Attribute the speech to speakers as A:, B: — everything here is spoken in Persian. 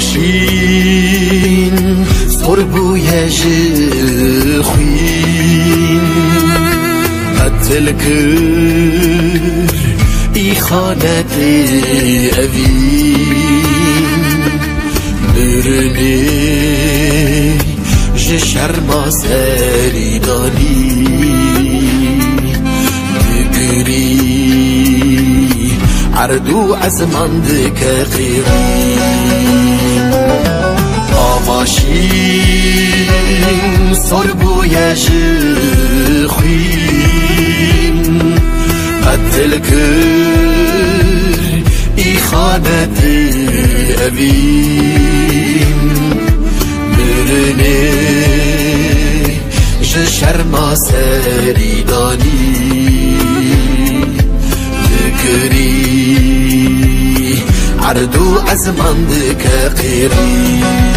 A: ماشین سربویش خوین قتل کر ای خانت اوین برنه ج شرما سریدانی بگری عردو عزمان دکه خیری آماشین سربویش خوین قتل کر ای خانت اوین برنه ج شرما سریدانی بگری عردو عزمان دکه خیری